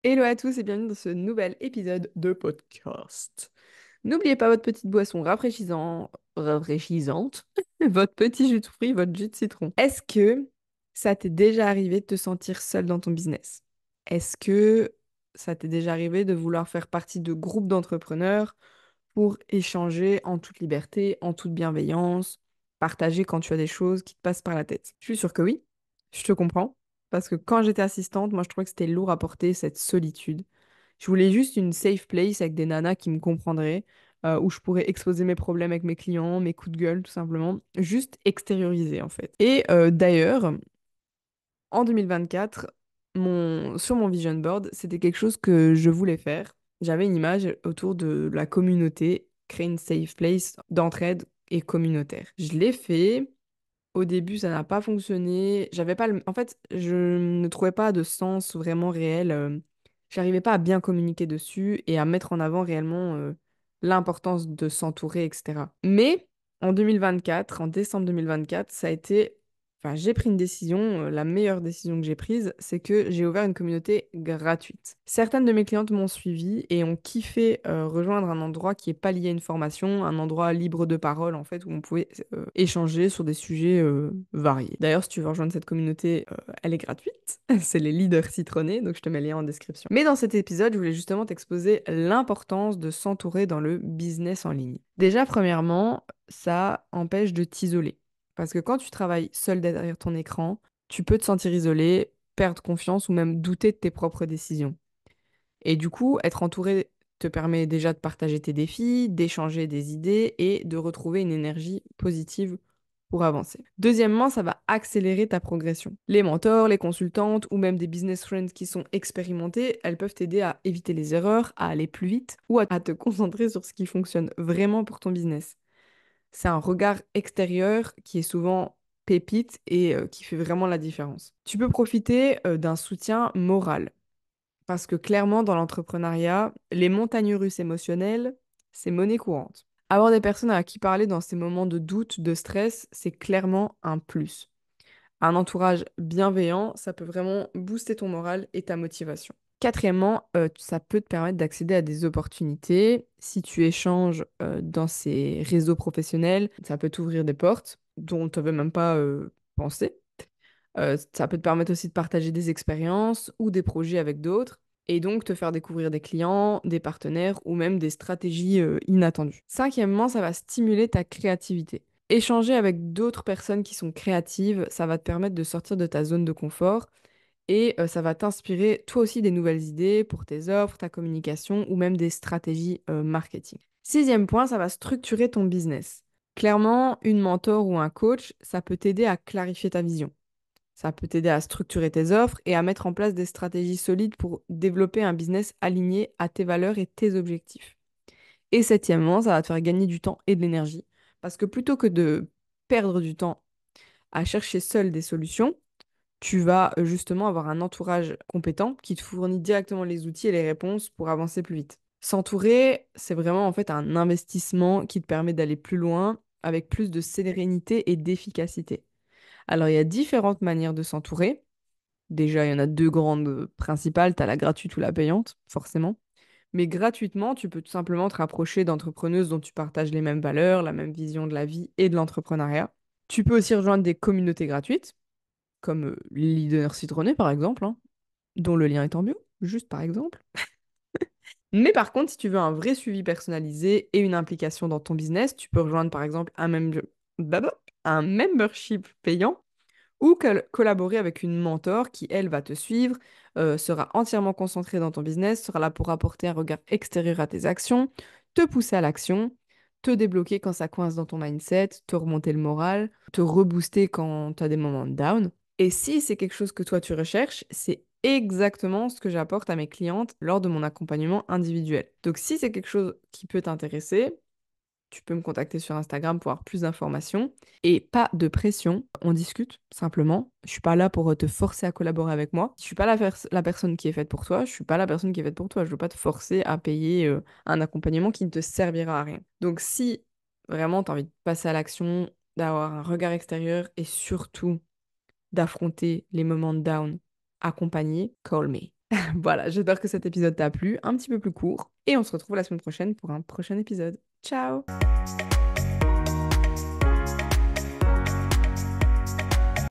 Hello à tous et bienvenue dans ce nouvel épisode de podcast. N'oubliez pas votre petite boisson rafraîchissante, votre petit jus de fruits, votre jus de citron. Est-ce que ça t'est déjà arrivé de te sentir seul dans ton business? Est-ce que ça t'est déjà arrivé de vouloir faire partie de groupes d'entrepreneurs pour échanger en toute liberté, en toute bienveillance, partager quand tu as des choses qui te passent par la tête? Je suis sûre que oui, je te comprends. Parce que quand j'étais assistante, moi je trouvais que c'était lourd à porter cette solitude. Je voulais juste une safe place avec des nanas qui me comprendraient, où je pourrais exposer mes problèmes avec mes clients, mes coups de gueule, tout simplement. Juste extérioriser, en fait. Et d'ailleurs, en 2024, sur mon vision board, c'était quelque chose que je voulais faire. J'avais une image autour de la communauté, créer une safe place d'entraide et communautaire. Je l'ai fait. Au début, ça n'a pas fonctionné. J'avais pas En fait, je ne trouvais pas de sens vraiment réel. J'arrivais pas à bien communiquer dessus et à mettre en avant réellement l'importance de s'entourer, etc. Mais en 2024, en décembre 2024, ça a été... Enfin, j'ai pris une décision, la meilleure décision que j'ai prise, c'est que j'ai ouvert une communauté gratuite. Certaines de mes clientes m'ont suivi et ont kiffé rejoindre un endroit qui est pas lié à une formation, un endroit libre de parole en fait, où on pouvait échanger sur des sujets variés. D'ailleurs, si tu veux rejoindre cette communauté, elle est gratuite. C'est les leaders citronnés, donc je te mets le lien en description. Mais dans cet épisode, je voulais justement t'exposer l'importance de s'entourer dans le business en ligne. Déjà, premièrement, ça empêche de t'isoler. Parce que quand tu travailles seul derrière ton écran, tu peux te sentir isolé, perdre confiance ou même douter de tes propres décisions. Et du coup, être entouré te permet déjà de partager tes défis, d'échanger des idées et de retrouver une énergie positive pour avancer. Deuxièmement, ça va accélérer ta progression. Les mentors, les consultantes ou même des business friends qui sont expérimentés, elles peuvent t'aider à éviter les erreurs, à aller plus vite ou à te concentrer sur ce qui fonctionne vraiment pour ton business. C'est un regard extérieur qui est souvent pépite et qui fait vraiment la différence. Tu peux profiter d'un soutien moral. Parce que clairement, dans l'entrepreneuriat, les montagnes russes émotionnelles, c'est monnaie courante. Avoir des personnes à qui parler dans ces moments de doute, de stress, c'est clairement un plus. Un entourage bienveillant, ça peut vraiment booster ton moral et ta motivation. Quatrièmement, ça peut te permettre d'accéder à des opportunités. Si tu échanges dans ces réseaux professionnels, ça peut t'ouvrir des portes dont tu n'avais même pas pensé. Ça peut te permettre aussi de partager des expériences ou des projets avec d'autres et donc te faire découvrir des clients, des partenaires ou même des stratégies inattendues. Cinquièmement, ça va stimuler ta créativité. Échanger avec d'autres personnes qui sont créatives, ça va te permettre de sortir de ta zone de confort et ça va t'inspirer toi aussi des nouvelles idées pour tes offres, ta communication ou même des stratégies marketing. Sixième point, ça va structurer ton business. Clairement, une mentor ou un coach, ça peut t'aider à clarifier ta vision. Ça peut t'aider à structurer tes offres et à mettre en place des stratégies solides pour développer un business aligné à tes valeurs et tes objectifs. Et septièmement, ça va te faire gagner du temps et de l'énergie. Parce que plutôt que de perdre du temps à chercher seul des solutions, tu vas justement avoir un entourage compétent qui te fournit directement les outils et les réponses pour avancer plus vite. S'entourer, c'est vraiment en fait un investissement qui te permet d'aller plus loin avec plus de sérénité et d'efficacité. Alors, il y a différentes manières de s'entourer. Déjà, il y en a deux grandes principales. Tu as la gratuite ou la payante, forcément. Mais gratuitement, tu peux tout simplement te rapprocher d'entrepreneuses dont tu partages les mêmes valeurs, la même vision de la vie et de l'entrepreneuriat. Tu peux aussi rejoindre des communautés gratuites, comme les leaders citronnés, par exemple, hein, dont le lien est en bio, juste par exemple. Mais par contre, si tu veux un vrai suivi personnalisé et une implication dans ton business, tu peux rejoindre par exemple un membership payant ou collaborer avec une mentor qui, elle, va te suivre, sera entièrement concentrée dans ton business, sera là pour apporter un regard extérieur à tes actions, te pousser à l'action, te débloquer quand ça coince dans ton mindset, te remonter le moral, te rebooster quand tu as des moments de down. Et si c'est quelque chose que toi tu recherches, c'est exactement ce que j'apporte à mes clientes lors de mon accompagnement individuel. Donc si c'est quelque chose qui peut t'intéresser, tu peux me contacter sur Instagram pour avoir plus d'informations. Et pas de pression, on discute simplement. Je suis pas là pour te forcer à collaborer avec moi. Je suis pas la personne qui est faite pour toi. Je suis pas la personne qui est faite pour toi. Je veux pas te forcer à payer un accompagnement qui ne te servira à rien. Donc si vraiment tu as envie de passer à l'action, d'avoir un regard extérieur et surtout d'affronter les moments de down accompagnés, call me. Voilà, j'espère que cet épisode t'a plu, un petit peu plus court, et on se retrouve la semaine prochaine pour un prochain épisode. Ciao!